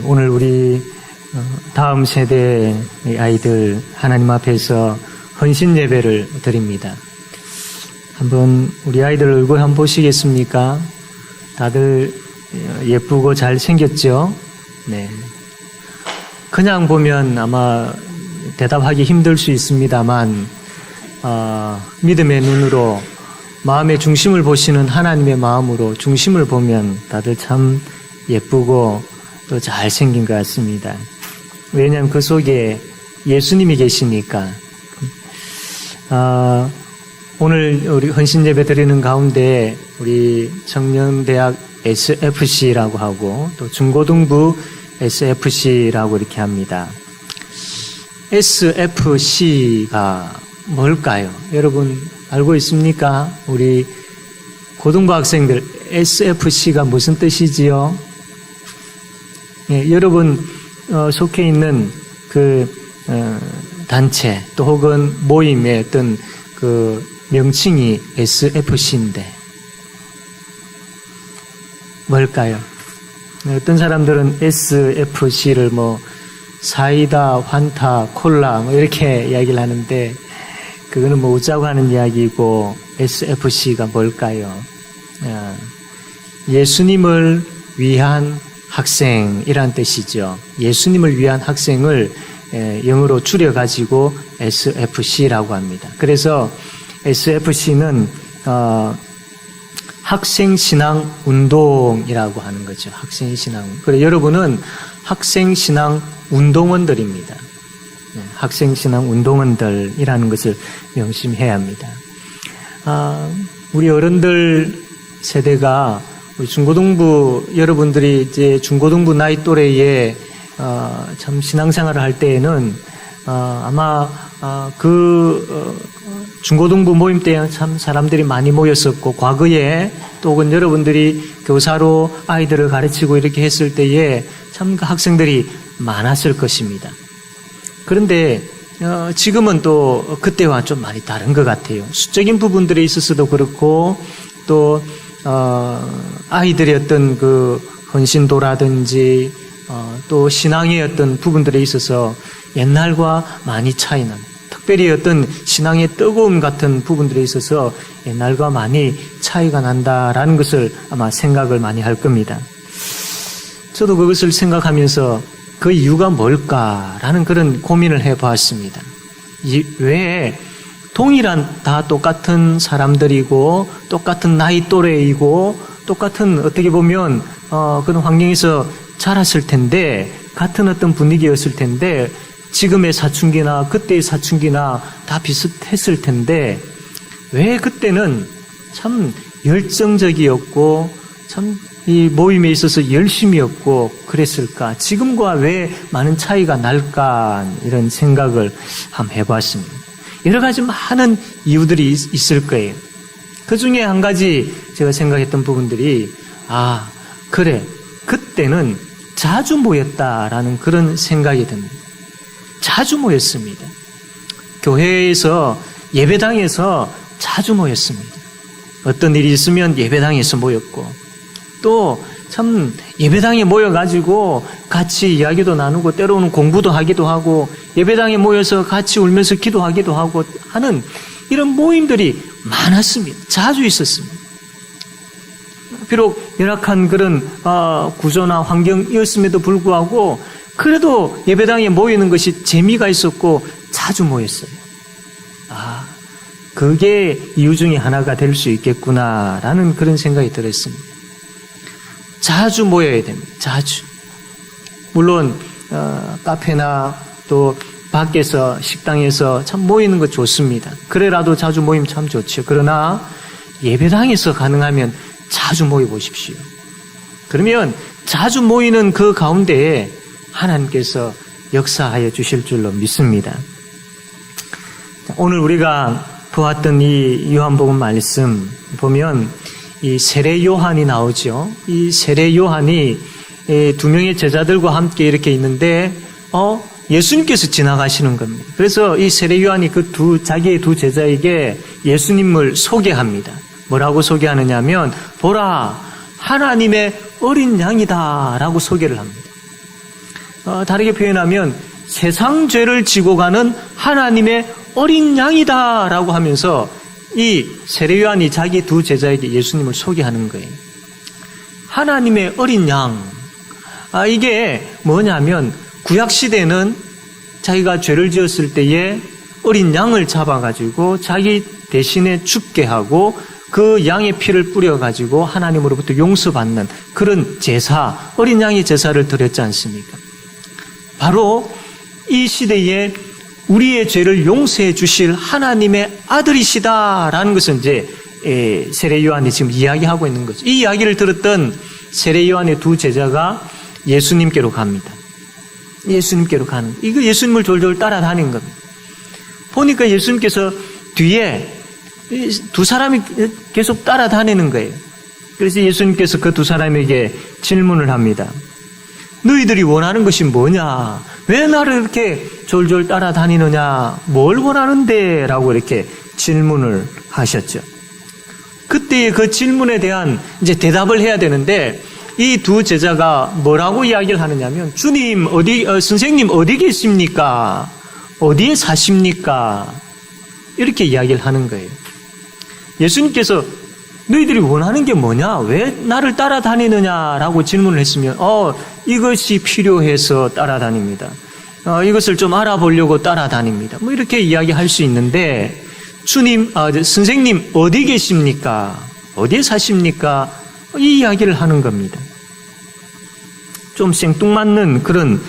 오늘 우리 다음 세대의 아이들 하나님 앞에서 헌신 예배를 드립니다. 한번 우리 아이들 얼굴 한번 보시겠습니까? 다들 예쁘고 잘생겼죠? 네. 그냥 보면 아마 대답하기 힘들 수 있습니다만 믿음의 눈으로 마음의 중심을 보시는 하나님의 마음으로 중심을 보면 다들 참 예쁘고 또 잘생긴 것 같습니다. 왜냐하면 그 속에 예수님이 계시니까. 오늘 우리 헌신 예배 드리는 가운데 우리 청년대학 SFC라고 하고 또 중고등부 SFC라고 이렇게 합니다. SFC가 뭘까요? 여러분 알고 있습니까? 우리 고등부 학생들 SFC가 무슨 뜻이지요? 여러분 속해 있는 그 단체 또 혹은 모임의 어떤 그 명칭이 SFC인데 뭘까요? 어떤 사람들은 SFC를 뭐 사이다, 환타, 콜라 뭐 이렇게 이야기를 하는데 그거는 뭐 웃자고 하는 이야기고 SFC가 뭘까요? 예수님을 위한 학생이란 뜻이죠. 예수님을 위한 학생을 영어로 줄여가지고 SFC라고 합니다. 그래서 SFC는 학생신앙 운동이라고 하는 거죠. 학생신앙. 그래 여러분은 학생신앙 운동원들입니다. 학생신앙 운동원들이라는 것을 명심해야 합니다. 우리 어른들 세대가 우리 중고등부 여러분들이 이제 중고등부 나이 또래에 참 신앙생활을 할 때에는 아마 중고등부 모임 때 참 사람들이 많이 모였었고 과거에 또 혹은 여러분들이 교사로 아이들을 가르치고 이렇게 했을 때에 참 그 학생들이 많았을 것입니다. 그런데 지금은 또 그때와 좀 많이 다른 것 같아요. 수적인 부분들에 있어서도 그렇고 또 아이들의 어떤 그 헌신도라든지 또 신앙의 어떤 부분들에 있어서 옛날과 많이 차이는 특별히 어떤 신앙의 뜨거움 같은 부분들에 있어서 옛날과 많이 차이가 난다라는 것을 아마 생각을 많이 할 겁니다. 저도 그것을 생각하면서 그 이유가 뭘까라는 그런 고민을 해보았습니다. 왜 동일한 다 똑같은 사람들이고 똑같은 나이 또래이고 똑같은 어떻게 보면 그런 환경에서 자랐을 텐데 같은 어떤 분위기였을 텐데 지금의 사춘기나 그때의 사춘기나 다 비슷했을 텐데 왜 그때는 참 열정적이었고 참 이 모임에 있어서 열심이었고 그랬을까? 지금과 왜 많은 차이가 날까? 이런 생각을 한번 해봤습니다. 여러 가지 많은 이유들이 있을 거예요. 그 중에 한 가지 제가 생각했던 부분들이 그래 그때는 자주 모였다라는 그런 생각이 듭니다. 자주 모였습니다. 교회에서 예배당에서 자주 모였습니다. 어떤 일이 있으면 예배당에서 모였고 또 참 예배당에 모여가지고 같이 이야기도 나누고 때로는 공부도 하기도 하고 예배당에 모여서 같이 울면서 기도하기도 하고 하는 이런 모임들이 많았습니다. 자주 있었습니다. 비록 열악한 그런 구조나 환경이었음에도 불구하고 그래도 예배당에 모이는 것이 재미가 있었고 자주 모였어요. 그게 이유 중에 하나가 될 수 있겠구나라는 그런 생각이 들었습니다. 자주 모여야 됩니다. 자주. 물론 카페나 또 밖에서 식당에서 참 모이는 거 좋습니다. 그래라도 자주 모이면 참 좋죠. 그러나 예배당에서 가능하면 자주 모여보십시오. 그러면 자주 모이는 그 가운데에 하나님께서 역사하여 주실 줄로 믿습니다. 오늘 우리가 보았던 이 요한복음 말씀 보면 이 세례 요한이 나오죠. 이 세례 요한이 두 명의 제자들과 함께 이렇게 있는데 예수님께서 지나가시는 겁니다. 그래서 이 세례 요한이 자기의 두 제자에게 예수님을 소개합니다. 뭐라고 소개하느냐면 보라 하나님의 어린 양이다 라고 소개를 합니다. 다르게 표현하면 세상 죄를 지고 가는 하나님의 어린 양이다라고 하면서 이 세례 요한이 자기 두 제자에게 예수님을 소개하는 거예요. 하나님의 어린 양. 이게 뭐냐면 구약 시대는 자기가 죄를 지었을 때에 어린 양을 잡아가지고 자기 대신에 죽게 하고 그 양의 피를 뿌려가지고 하나님으로부터 용서받는 그런 제사, 어린 양의 제사를 드렸지 않습니까? 바로 이 시대에 우리의 죄를 용서해 주실 하나님의 아들이시다라는 것은 이제 세례 요한이 지금 이야기하고 있는 거죠. 이 이야기를 들었던 세례 요한의 두 제자가 예수님께로 갑니다. 예수님께로 가는, 이거 예수님을 졸졸 따라다닌 겁니다. 보니까 예수님께서 뒤에 두 사람이 계속 따라다니는 거예요. 그래서 예수님께서 그 두 사람에게 질문을 합니다. 너희들이 원하는 것이 뭐냐? 왜 나를 이렇게 졸졸 따라다니느냐? 뭘 원하는데? 라고 이렇게 질문을 하셨죠. 그때의 그 질문에 대한 이제 대답을 해야 되는데 이 두 제자가 뭐라고 이야기를 하느냐면 주님 선생님 어디 계십니까? 어디에 사십니까? 이렇게 이야기를 하는 거예요. 예수님께서 너희들이 원하는 게 뭐냐? 왜 나를 따라다니느냐라고 질문을 했으면 이것이 필요해서 따라다닙니다. 이것을 좀 알아보려고 따라다닙니다. 뭐 이렇게 이야기할 수 있는데 주님, 선생님 어디 계십니까? 어디에 사십니까? 이 이야기를 하는 겁니다. 좀 생뚱맞는 그런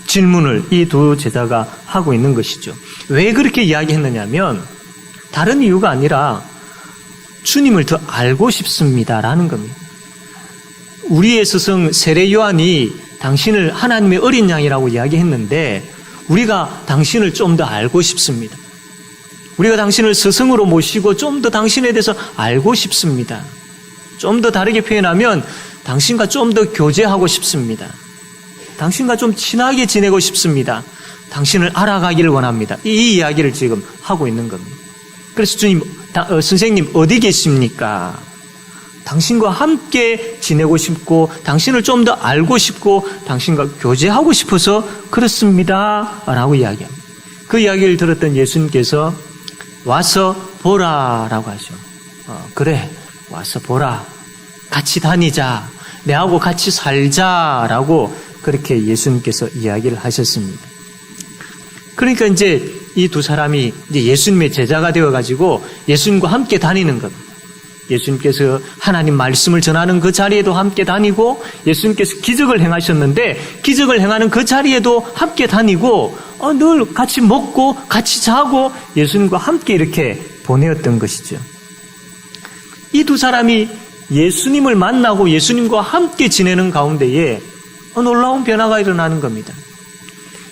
질문을 이 두 제자가 하고 있는 것이죠. 왜 그렇게 이야기했느냐면 다른 이유가 아니라 주님을 더 알고 싶습니다라는 겁니다. 우리의 스승 세례 요한이 당신을 하나님의 어린 양이라고 이야기했는데 우리가 당신을 좀 더 알고 싶습니다. 우리가 당신을 스승으로 모시고 좀 더 당신에 대해서 알고 싶습니다. 좀 더 다르게 표현하면 당신과 좀 더 교제하고 싶습니다. 당신과 좀 친하게 지내고 싶습니다. 당신을 알아가기를 원합니다. 이 이야기를 지금 하고 있는 겁니다. 그래서 주님, 선생님 어디 계십니까? 당신과 함께 지내고 싶고 당신을 좀 더 알고 싶고 당신과 교제하고 싶어서 그렇습니다 라고 이야기합니다. 그 이야기를 들었던 예수님께서 와서 보라라고 하죠. 그래, 와서 보라. 같이 다니자. 내하고 같이 살자라고 그렇게 예수님께서 이야기를 하셨습니다. 그러니까 이제 이 두 사람이 이제 예수님의 제자가 되어가지고 예수님과 함께 다니는 겁니다. 예수님께서 하나님 말씀을 전하는 그 자리에도 함께 다니고 예수님께서 기적을 행하셨는데 기적을 행하는 그 자리에도 함께 다니고 늘 같이 먹고 같이 자고 예수님과 함께 이렇게 보내었던 것이죠. 이 두 사람이 예수님을 만나고 예수님과 함께 지내는 가운데에 놀라운 변화가 일어나는 겁니다.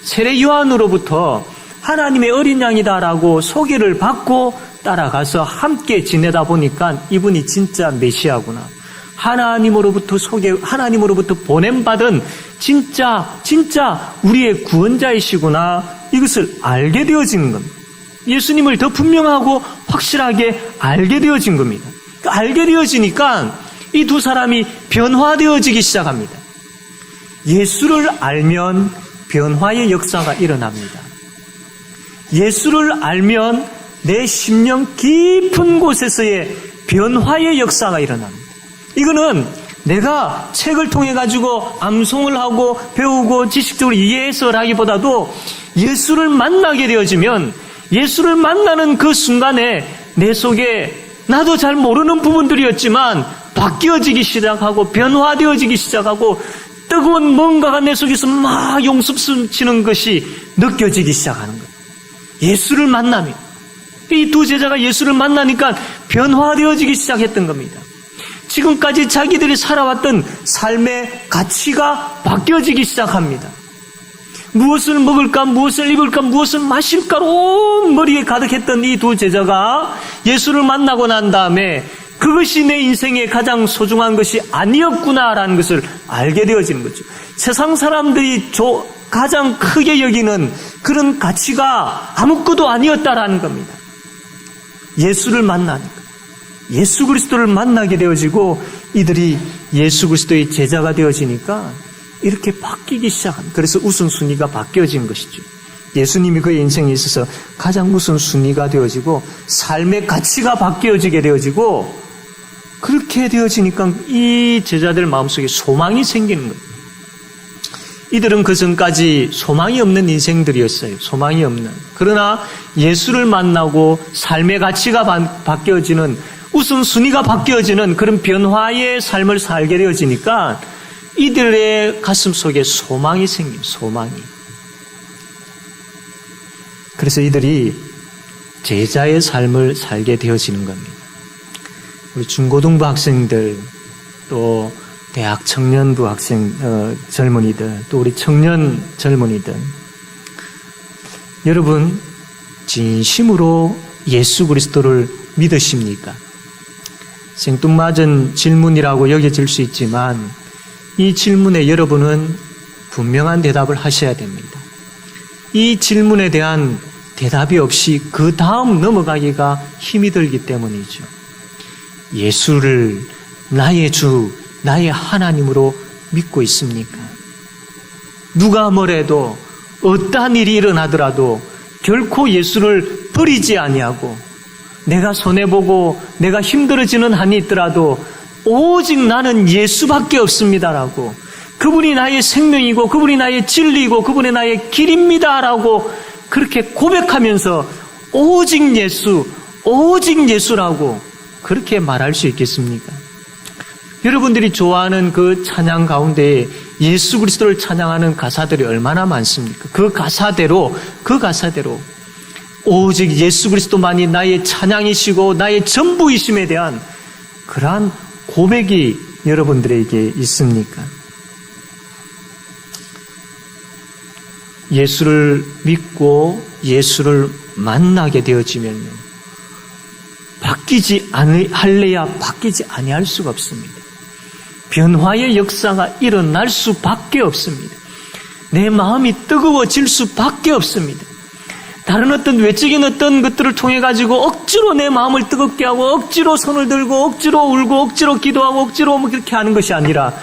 세례 요한으로부터 하나님의 어린 양이다라고 소개를 받고 따라가서 함께 지내다 보니까 이분이 진짜 메시아구나. 하나님으로부터 보냄받은 진짜 우리의 구원자이시구나. 이것을 알게 되어진 겁니다. 예수님을 더 분명하고 확실하게 알게 되어진 겁니다. 알게 되어지니까 이 두 사람이 변화되어지기 시작합니다. 예수를 알면 변화의 역사가 일어납니다. 예수를 알면 내 심령 깊은 곳에서의 변화의 역사가 일어납니다. 이거는 내가 책을 통해 가지고 암송을 하고 배우고 지식적으로 이해해서라기보다도 예수를 만나게 되어지면 예수를 만나는 그 순간에 내 속에 나도 잘 모르는 부분들이었지만 바뀌어지기 시작하고 변화되어지기 시작하고 뜨거운 뭔가가 내 속에서 막 용습치는 것이 느껴지기 시작하는 거예요. 예수를 만나면 이 두 제자가 예수를 만나니까 변화되어지기 시작했던 겁니다. 지금까지 자기들이 살아왔던 삶의 가치가 바뀌어지기 시작합니다. 무엇을 먹을까, 무엇을 입을까, 무엇을 마실까 온 머리에 가득했던 이 두 제자가 예수를 만나고 난 다음에 그것이 내 인생의 가장 소중한 것이 아니었구나라는 것을 알게 되어지는 거죠. 세상 사람들이 가장 크게 여기는 그런 가치가 아무것도 아니었다라는 겁니다. 예수를 만나니까, 예수 그리스도를 만나게 되어지고 이들이 예수 그리스도의 제자가 되어지니까 이렇게 바뀌기 시작한, 그래서 우선순위가 바뀌어진 것이죠. 예수님이 그의 인생에 있어서 가장 우선순위가 되어지고 삶의 가치가 바뀌어지게 되어지고, 그렇게 되어지니까 이 제자들 마음속에 소망이 생기는 거예요. 이들은 그 전까지 소망이 없는 인생들이었어요. 소망이 없는. 그러나 예수를 만나고 삶의 가치가 바뀌어지는, 우선순위가 바뀌어지는 그런 변화의 삶을 살게 되어지니까 이들의 가슴 속에 소망이 생겨요. 소망이. 그래서 이들이 제자의 삶을 살게 되어지는 겁니다. 우리 중고등부 학생들, 또 대학 청년부 젊은이들, 또 우리 청년 젊은이들, 여러분 진심으로 예수 그리스도를 믿으십니까? 생뚱맞은 질문이라고 여겨질 수 있지만 이 질문에 여러분은 분명한 대답을 하셔야 됩니다. 이 질문에 대한 대답이 없이 그 다음 넘어가기가 힘이 들기 때문이죠. 예수를 나의 주, 나의 하나님으로 믿고 있습니까? 누가 뭐래도, 어떠한 일이 일어나더라도 결코 예수를 버리지 아니하고, 내가 손해보고 내가 힘들어지는 한이 있더라도 오직 나는 예수밖에 없습니다라고, 그분이 나의 생명이고 그분이 나의 진리이고 그분이 나의 길입니다라고 그렇게 고백하면서 오직 예수, 오직 예수라고 그렇게 말할 수 있겠습니까? 여러분들이 좋아하는 그 찬양 가운데 예수 그리스도를 찬양하는 가사들이 얼마나 많습니까? 그 가사대로 오직 예수 그리스도만이 나의 찬양이시고 나의 전부이심에 대한 그러한 고백이 여러분들에게 있습니까? 예수를 믿고 예수를 만나게 되어지면요, 할래야 바뀌지 아니할 수가 없습니다. 변화의 역사가 일어날 수밖에 없습니다. 내 마음이 뜨거워질 수밖에 없습니다. 다른 어떤 외적인 어떤 것들을 통해 가지고 억지로 내 마음을 뜨겁게 하고 억지로 손을 들고 억지로 울고 억지로 기도하고 억지로 그렇게 하는 것이 아니라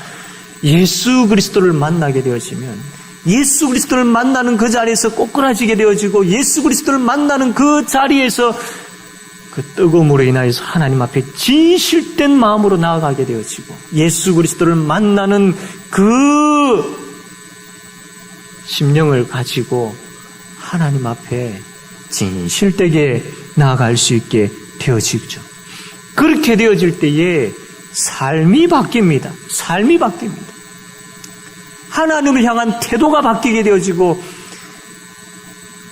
예수 그리스도를 만나게 되어지면 예수 그리스도를 만나는 그 자리에서 꼬꾸라지게 되어지고 예수 그리스도를 만나는 그 자리에서 그 뜨거움으로 인하여서 하나님 앞에 진실된 마음으로 나아가게 되어지고 예수 그리스도를 만나는 그 심령을 가지고 하나님 앞에 진실되게 나아갈 수 있게 되어지죠. 그렇게 되어질 때에 삶이 바뀝니다. 삶이 바뀝니다. 하나님을 향한 태도가 바뀌게 되어지고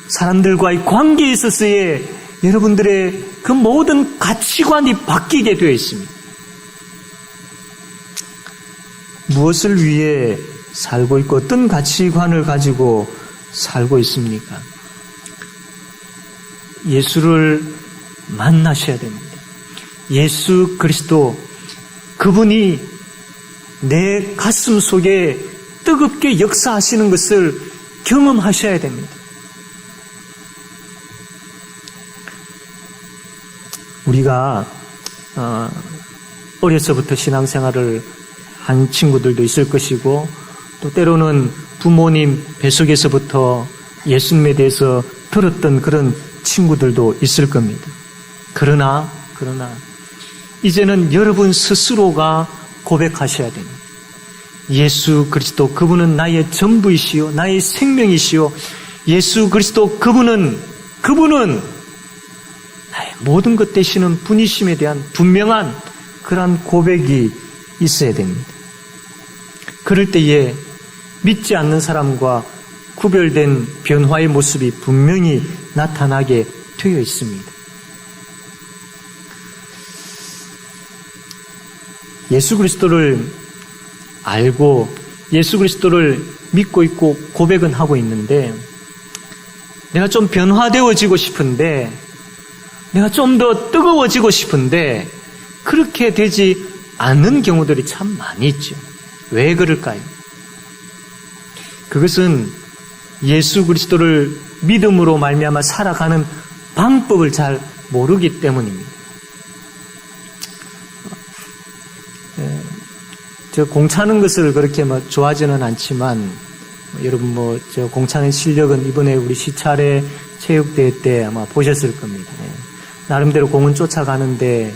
사람들과의 관계에 있어서의 여러분들의 그 모든 가치관이 바뀌게 되어 있습니다. 무엇을 위해 살고 있고 어떤 가치관을 가지고 살고 있습니까? 예수를 만나셔야 됩니다. 예수 그리스도, 그분이 내 가슴 속에 뜨겁게 역사하시는 것을 경험하셔야 됩니다. 우리가 어려서부터 신앙생활을 한 친구들도 있을 것이고 또 때로는 부모님 뱃속에서부터 예수님에 대해서 들었던 그런 친구들도 있을 겁니다. 그러나 이제는 여러분 스스로가 고백하셔야 됩니다. 예수 그리스도, 그분은 나의 전부이시요 나의 생명이시요 예수 그리스도, 그분은 나의 모든 것 되시는 분이심에 대한 분명한 그러한 고백이 있어야 됩니다. 그럴 때에 믿지 않는 사람과 구별된 변화의 모습이 분명히 나타나게 되어 있습니다. 예수 그리스도를 알고 예수 그리스도를 믿고 있고 고백은 하고 있는데 내가 좀 변화되어지고 싶은데 내가 좀 더 뜨거워지고 싶은데 그렇게 되지 않는 경우들이 참 많이 있죠. 왜 그럴까요? 그것은 예수 그리스도를 믿음으로 말미암아 살아가는 방법을 잘 모르기 때문입니다. 저 공 차는 것을 그렇게 뭐 좋아하지는 않지만, 여러분 저 공 차는 실력은 이번에 우리 시찰의 체육대회 때 아마 보셨을 겁니다. 나름대로 공은 쫓아가는데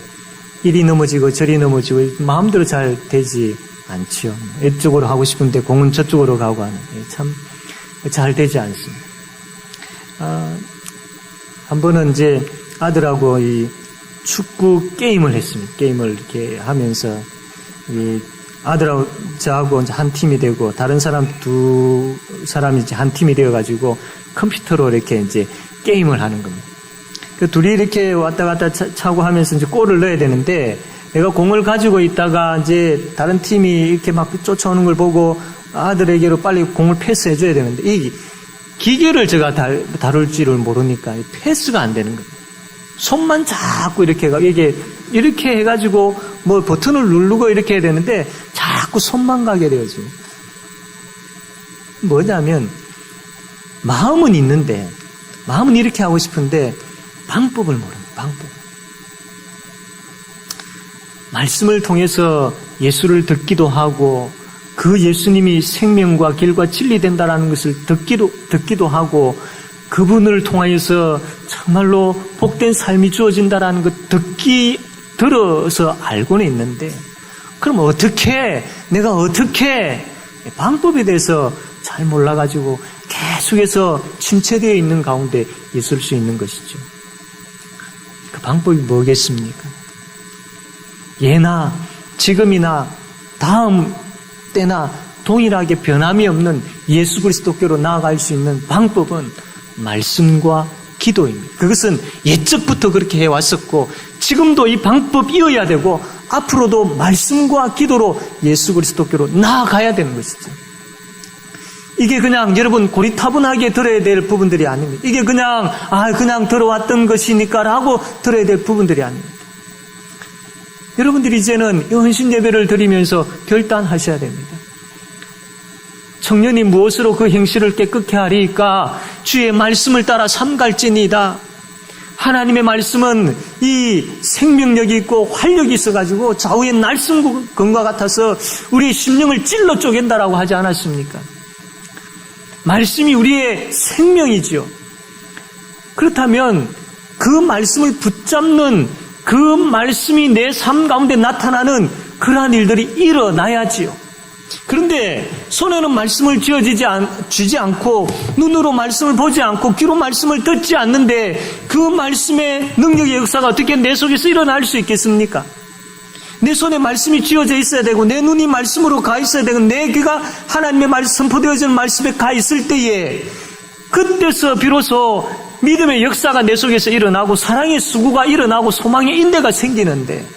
이리 넘어지고 저리 넘어지고 마음대로 잘 되지 않죠. 이쪽으로 하고 싶은데 공은 저쪽으로 가고 하는 참 잘 되지 않습니다. 한 번은 이제 아들하고 이 축구 게임을 했습니다. 게임을 이렇게 하면서 이 아들하고 저하고 이제 한 팀이 되고 다른 사람 두 사람이 이제 한 팀이 되어 가지고 컴퓨터로 이렇게 이제 게임을 하는 겁니다. 그 둘이 이렇게 왔다 갔다 차고 하면서 이제 골을 넣어야 되는데 내가 공을 가지고 있다가 이제 다른 팀이 이렇게 막 쫓아오는 걸 보고 아들에게로 빨리 공을 패스해 줘야 되는데 이 기계를 제가 다룰 줄을 모르니까 패스가 안 되는 거예요. 손만 자꾸 이렇게 이렇게 해가지고 뭐 버튼을 누르고 이렇게 해야 되는데 자꾸 손만 가게 되어지고 뭐냐면 마음은 있는데 마음은 이렇게 하고 싶은데 방법을 모릅니다. 방법. 말씀을 통해서 예수를 듣기도 하고 그 예수님이 생명과 길과 진리 된다라는 것을 듣기도 하고 그분을 통하여서 정말로 복된 삶이 주어진다라는 것 들어서 알고는 있는데 그럼 내가 어떻게 방법에 대해서 잘 몰라가지고 계속해서 침체되어 있는 가운데 있을 수 있는 것이죠. 그 방법이 뭐겠습니까? 예나 지금이나 다음 때나 동일하게 변함이 없는 예수 그리스도께로 나아갈 수 있는 방법은 말씀과 기도입니다. 그것은 옛적부터 그렇게 해왔었고 지금도 이 방법이어야 되고 앞으로도 말씀과 기도로 예수 그리스도께로 나아가야 되는 것이죠. 이게 그냥 여러분 고리타분하게 들어야 될 부분들이 아닙니다. 이게 그냥 들어왔던 것이니까라고 들어야 될 부분들이 아닙니다. 여러분들이 이제는 헌신 예배를 드리면서 결단하셔야 됩니다. 청년이 무엇으로 그 행실을 깨끗게 하리까? 주의 말씀을 따라 삼갈지니이다. 하나님의 말씀은 이 생명력이 있고 활력이 있어가지고 좌우의 날숨금과 같아서 우리의 심령을 찔러 쪼갠다라고 하지 않았습니까? 말씀이 우리의 생명이지요. 그렇다면 그 말씀을 붙잡는 그 말씀이 내 삶 가운데 나타나는 그러한 일들이 일어나야지요. 그런데 손에는 말씀을 쥐지 않고 눈으로 말씀을 보지 않고 귀로 말씀을 듣지 않는데 그 말씀의 능력의 역사가 어떻게 내 속에서 일어날 수 있겠습니까? 내 손에 말씀이 쥐어져 있어야 되고 내 눈이 말씀으로 가 있어야 되고 내 귀가 하나님의 말씀 선포되어지는 말씀에 가 있을 때에 그때서 비로소 믿음의 역사가 내 속에서 일어나고 사랑의 수구가 일어나고 소망의 인대가 생기는데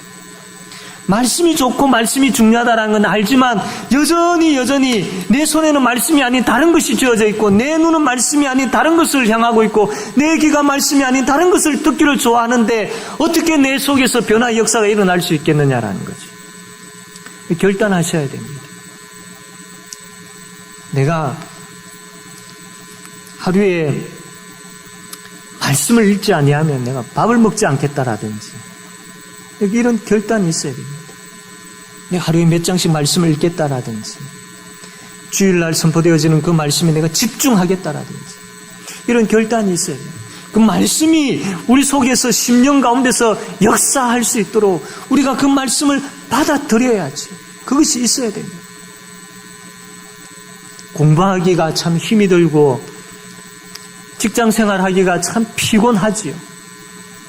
말씀이 좋고 말씀이 중요하다는 건 알지만 여전히 내 손에는 말씀이 아닌 다른 것이 쥐어져 있고 내 눈은 말씀이 아닌 다른 것을 향하고 있고 내 귀가 말씀이 아닌 다른 것을 듣기를 좋아하는데 어떻게 내 속에서 변화의 역사가 일어날 수 있겠느냐라는 거죠. 결단하셔야 됩니다. 내가 하루에 말씀을 읽지 아니하면 내가 밥을 먹지 않겠다라든지 이런 결단이 있어야 됩니다. 내가 하루에 몇 장씩 말씀을 읽겠다라든지 주일날 선포되어지는 그 말씀에 내가 집중하겠다라든지 이런 결단이 있어야 됩니다. 그 말씀이 우리 속에서 심령 가운데서 역사할 수 있도록 우리가 그 말씀을 받아들여야지. 그것이 있어야 됩니다. 공부하기가 참 힘이 들고 직장생활하기가 참 피곤하지요.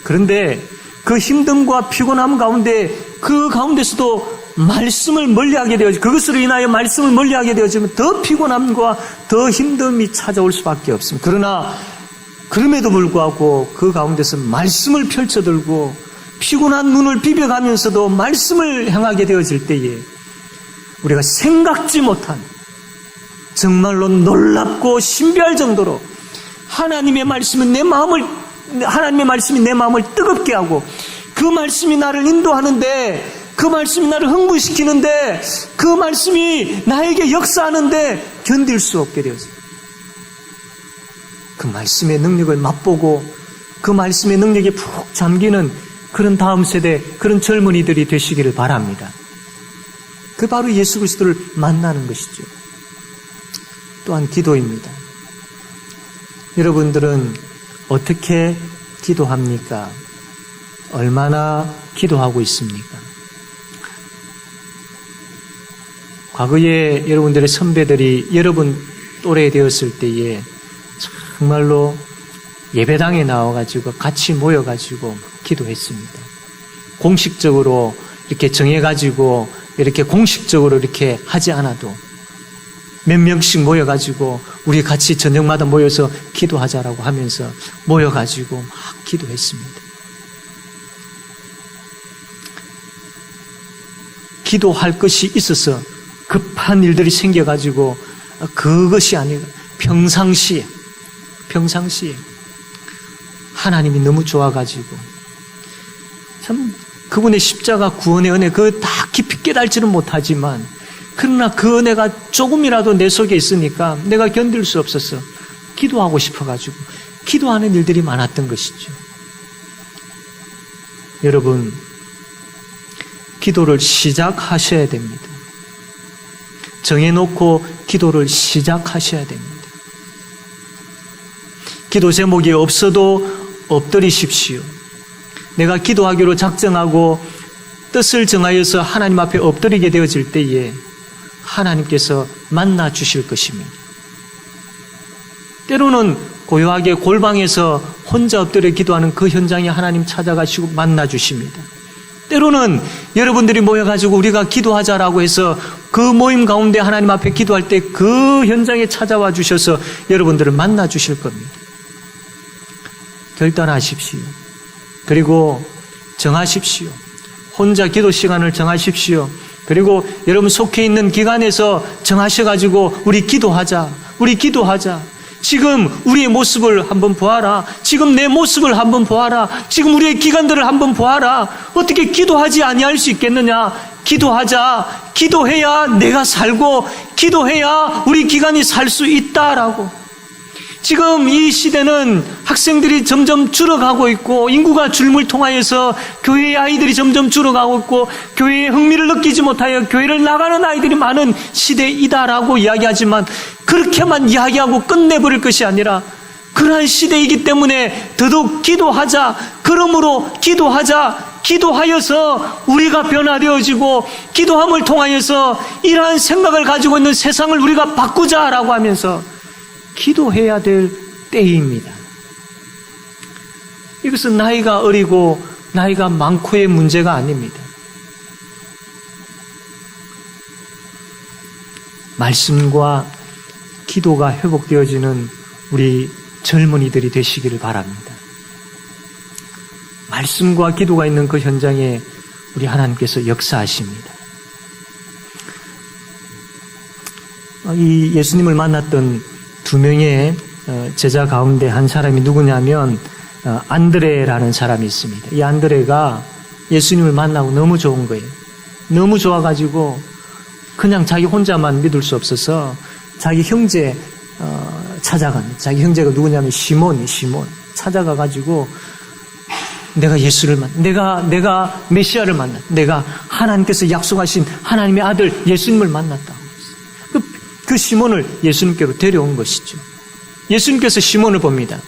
그런데 그 힘듦과 피곤함 가운데 그 가운데서도 말씀을 멀리하게 되어지고 그것으로 인하여 말씀을 멀리하게 되어지면 더 피곤함과 더 힘듦이 찾아올 수밖에 없습니다. 그러나 그럼에도 불구하고 그 가운데서 말씀을 펼쳐들고 피곤한 눈을 비벼가면서도 말씀을 향하게 되어질 때에 우리가 생각지 못한 정말로 놀랍고 신비할 정도로 하나님의 말씀이 내 마음을 뜨겁게 하고 그 말씀이 나를 인도하는데 그 말씀이 나를 흥분시키는데 그 말씀이 나에게 역사하는데 견딜 수 없게 되었어요. 그 말씀의 능력을 맛보고 그 말씀의 능력에 푹 잠기는 그런 다음 세대, 그런 젊은이들이 되시기를 바랍니다. 그 바로 예수 그리스도를 만나는 것이죠. 또한 기도입니다. 여러분들은 어떻게 기도합니까? 얼마나 기도하고 있습니까? 과거에 여러분들의 선배들이 여러분 또래 되었을 때에 정말로 예배당에 나와가지고 같이 모여가지고 기도했습니다. 공식적으로 이렇게 정해가지고 이렇게 공식적으로 이렇게 하지 않아도 몇 명씩 모여가지고 우리 같이 저녁마다 모여서 기도하자라고 하면서 모여가지고 막 기도했습니다. 기도할 것이 있어서 급한 일들이 생겨가지고 그것이 아니라 평상시에 하나님이 너무 좋아가지고 참 그분의 십자가 구원의 은혜 그거 다 깊이 깨달지는 못하지만 그러나 그 은혜가 조금이라도 내 속에 있으니까 내가 견딜 수 없어서 기도하고 싶어가지고 기도하는 일들이 많았던 것이죠. 여러분, 기도를 시작하셔야 됩니다. 정해놓고 기도를 시작하셔야 됩니다. 기도 제목이 없어도 엎드리십시오. 내가 기도하기로 작정하고 뜻을 정하여서 하나님 앞에 엎드리게 되어질 때에 하나님께서 만나 주실 것입니다. 때로는 고요하게 골방에서 혼자 엎드려 기도하는 그 현장에 하나님 찾아가시고 만나 주십니다. 때로는 여러분들이 모여가지고 우리가 기도하자라고 해서 그 모임 가운데 하나님 앞에 기도할 때 그 현장에 찾아와 주셔서 여러분들을 만나 주실 겁니다. 결단하십시오. 그리고 정하십시오. 혼자 기도 시간을 정하십시오. 그리고 여러분 속해 있는 기관에서 정하셔가지고 우리 기도하자. 지금 우리의 모습을 한번 보아라. 지금 내 모습을 한번 보아라. 지금 우리의 기관들을 한번 보아라. 어떻게 기도하지 아니할 수 있겠느냐? 기도하자. 기도해야 내가 살고 기도해야 우리 기관이 살 수 있다라고. 지금 이 시대는 학생들이 점점 줄어가고 있고 인구가 줄물 통하여서 교회의 아이들이 점점 줄어가고 있고 교회에 흥미를 느끼지 못하여 교회를 나가는 아이들이 많은 시대이다라고 이야기하지만 그렇게만 이야기하고 끝내버릴 것이 아니라 그러한 시대이기 때문에 더더욱 기도하자. 그러므로 기도하자. 기도하여서 우리가 변화되어지고 기도함을 통하여서 이러한 생각을 가지고 있는 세상을 우리가 바꾸자라고 하면서 기도해야 될 때입니다. 이것은 나이가 어리고 나이가 많고의 문제가 아닙니다. 말씀과 기도가 회복되어지는 우리 젊은이들이 되시기를 바랍니다. 말씀과 기도가 있는 그 현장에 우리 하나님께서 역사하십니다. 이 예수님을 만났던 두 명의 제자 가운데 한 사람이 누구냐면 안드레라는 사람이 있습니다. 이 안드레가 예수님을 만나고 너무 좋은 거예요. 너무 좋아가지고 그냥 자기 혼자만 믿을 수 없어서 자기 형제 찾아갑니다. 자기 형제가 누구냐면 시몬 찾아가가지고 내가 예수를 내가 메시아를 만났다. 내가 하나님께서 약속하신 하나님의 아들 예수님을 만났다. 그 시몬을 예수님께로 데려온 것이죠. 예수님께서 시몬을 봅니다.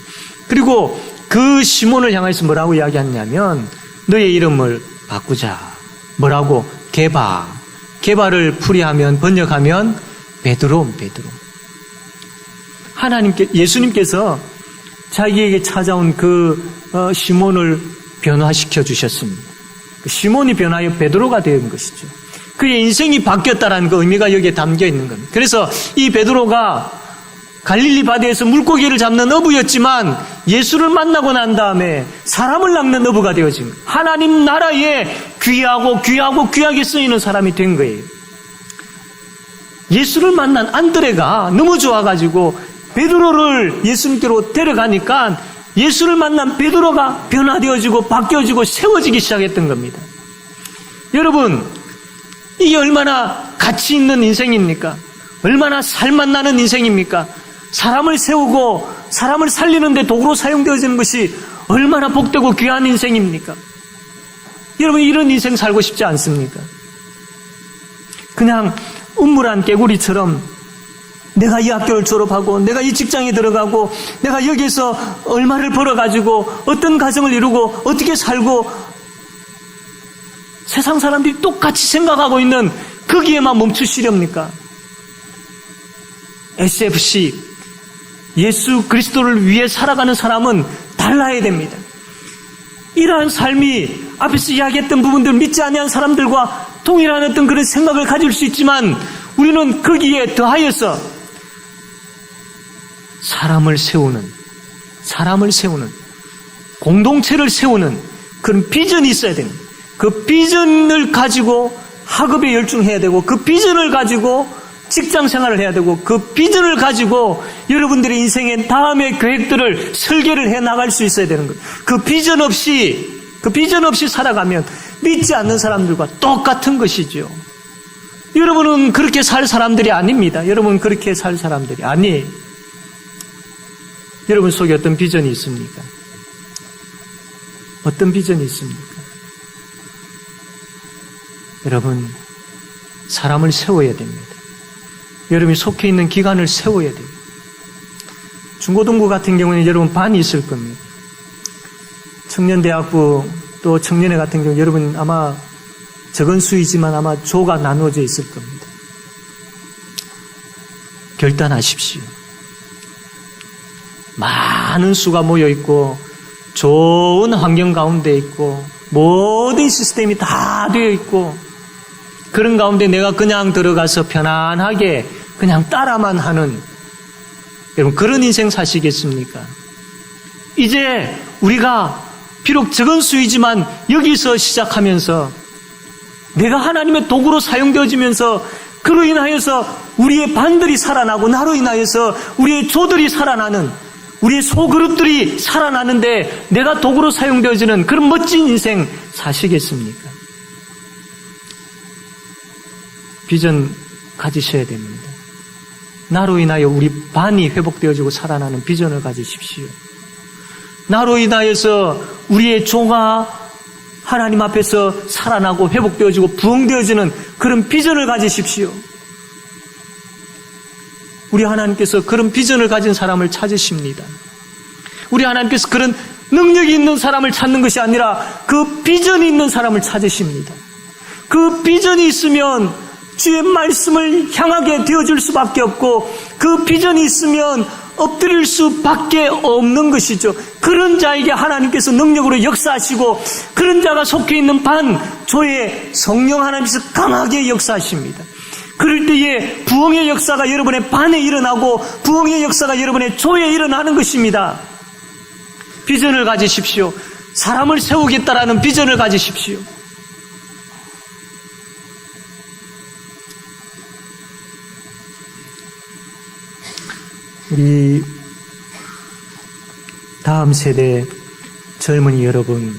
그리고 그 시몬을 향해서 뭐라고 이야기했냐면 너의 이름을 바꾸자. 뭐라고? 게바를 풀이하면 번역하면 베드로. 예수님께서 자기에게 찾아온 그 시몬을 변화시켜 주셨습니다. 시몬이 변하여 베드로가 된 것이죠. 그의 인생이 바뀌었다라는 그 의미가 여기에 담겨 있는 겁니다. 그래서 이 베드로가 갈릴리 바다에서 물고기를 잡는 어부였지만 예수를 만나고 난 다음에 사람을 낚는 어부가 되어진 거예요. 하나님 나라에 귀하게 쓰이는 사람이 된 거예요. 예수를 만난 안드레가 너무 좋아가지고 베드로를 예수님께로 데려가니까 예수를 만난 베드로가 변화되어지고 바뀌어지고 세워지기 시작했던 겁니다. 여러분, 이게 얼마나 가치 있는 인생입니까? 얼마나 살맛나는 인생입니까? 사람을 세우고 사람을 살리는데 도구로 사용되어지는 것이 얼마나 복되고 귀한 인생입니까? 여러분, 이런 인생 살고 싶지 않습니까? 그냥 우물안 개구리처럼 내가 이 학교를 졸업하고 내가 이 직장에 들어가고 내가 여기서 얼마를 벌어가지고 어떤 가정을 이루고 어떻게 살고 세상 사람들이 똑같이 생각하고 있는 거기에만 멈추시렵니까? SFC 예수 그리스도를 위해 살아가는 사람은 달라야 됩니다. 이러한 삶이 앞에서 이야기했던 부분들 믿지 아니한 사람들과 동일한 어떤 그런 생각을 가질 수 있지만 우리는 거기에 더하여서 사람을 세우는 공동체를 세우는 그런 비전이 있어야 됩니다. 그 비전을 가지고 학업에 열중해야 되고 그 비전을 가지고 직장 생활을 해야 되고 그 비전을 가지고 여러분들의 인생의 다음의 계획들을 설계를 해 나갈 수 있어야 되는 거예요. 그 비전 없이 살아가면 믿지 않는 사람들과 똑같은 것이죠. 여러분은 그렇게 살 사람들이 아닙니다. 여러분 그렇게 살 사람들이 아니에요. 여러분 속에 어떤 비전이 있습니까? 어떤 비전이 있습니까? 여러분 사람을 세워야 됩니다. 여러분이 속해 있는 기관을 세워야 됩니다. 중고등부 같은 경우는 여러분 반이 있을 겁니다. 청년대학부 또 청년회 같은 경우 여러분 아마 적은 수이지만 아마 조가 나누어져 있을 겁니다. 결단하십시오. 많은 수가 모여 있고 좋은 환경 가운데 있고 모든 시스템이 다 되어 있고 그런 가운데 내가 그냥 들어가서 편안하게 그냥 따라만 하는 여러분 그런 인생 사시겠습니까? 이제 우리가 비록 적은 수이지만 여기서 시작하면서 내가 하나님의 도구로 사용되어지면서 그로 인하여서 우리의 반들이 살아나고 나로 인하여서 우리의 조들이 살아나는 우리의 소그룹들이 살아나는데 내가 도구로 사용되어지는 그런 멋진 인생 사시겠습니까? 비전 가지셔야 됩니다. 나로 인하여 우리 반이 회복되어지고 살아나는 비전을 가지십시오. 나로 인하여서 우리의 조가 하나님 앞에서 살아나고 회복되어지고 부흥되어지는 그런 비전을 가지십시오. 우리 하나님께서 그런 비전을 가진 사람을 찾으십니다. 우리 하나님께서 그런 능력이 있는 사람을 찾는 것이 아니라 그 비전이 있는 사람을 찾으십니다. 그 비전이 있으면 주의 말씀을 향하게 되어줄 수밖에 없고 그 비전이 있으면 엎드릴 수밖에 없는 것이죠. 그런 자에게 하나님께서 능력으로 역사하시고 그런 자가 속해 있는 반조에 성령 하나님께서 강하게 역사하십니다. 그럴 때에 부흥의 역사가 여러분의 반에 일어나고 부흥의 역사가 여러분의 조에 일어나는 것입니다. 비전을 가지십시오. 사람을 세우겠다라는 비전을 가지십시오. 우리 다음 세대 젊은이 여러분,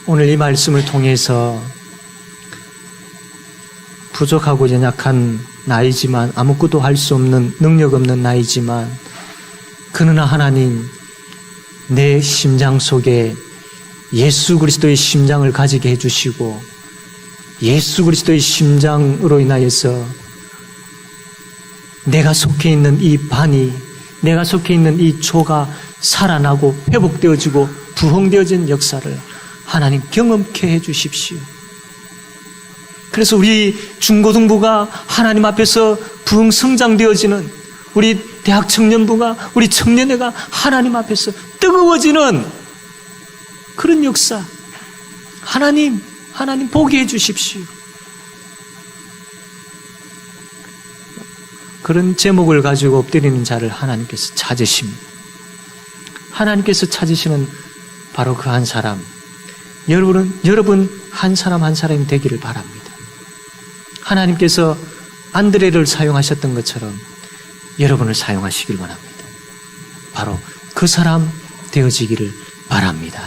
오늘 이 말씀을 통해서 부족하고 연약한 나이지만 아무것도 할 수 없는 능력 없는 나이지만 그러나 하나님 내 심장 속에 예수 그리스도의 심장을 가지게 해주시고 예수 그리스도의 심장으로 인하여서 내가 속해 있는 이 반이 내가 속해 있는 이 조가 살아나고 회복되어지고 부흥되어진 역사를 하나님 경험케 해주십시오. 그래서 우리 중고등부가 하나님 앞에서 부흥 성장되어지는 우리 대학 청년부가 우리 청년회가 하나님 앞에서 뜨거워지는 그런 역사 하나님 보게 해주십시오. 그런 제목을 가지고 엎드리는 자를 하나님께서 찾으십니다. 하나님께서 찾으시는 바로 그 한 사람 여러분 한 사람 한 사람이 되기를 바랍니다. 하나님께서 안드레를 사용하셨던 것처럼 여러분을 사용하시길 바랍니다. 바로 그 사람 되어지기를 바랍니다.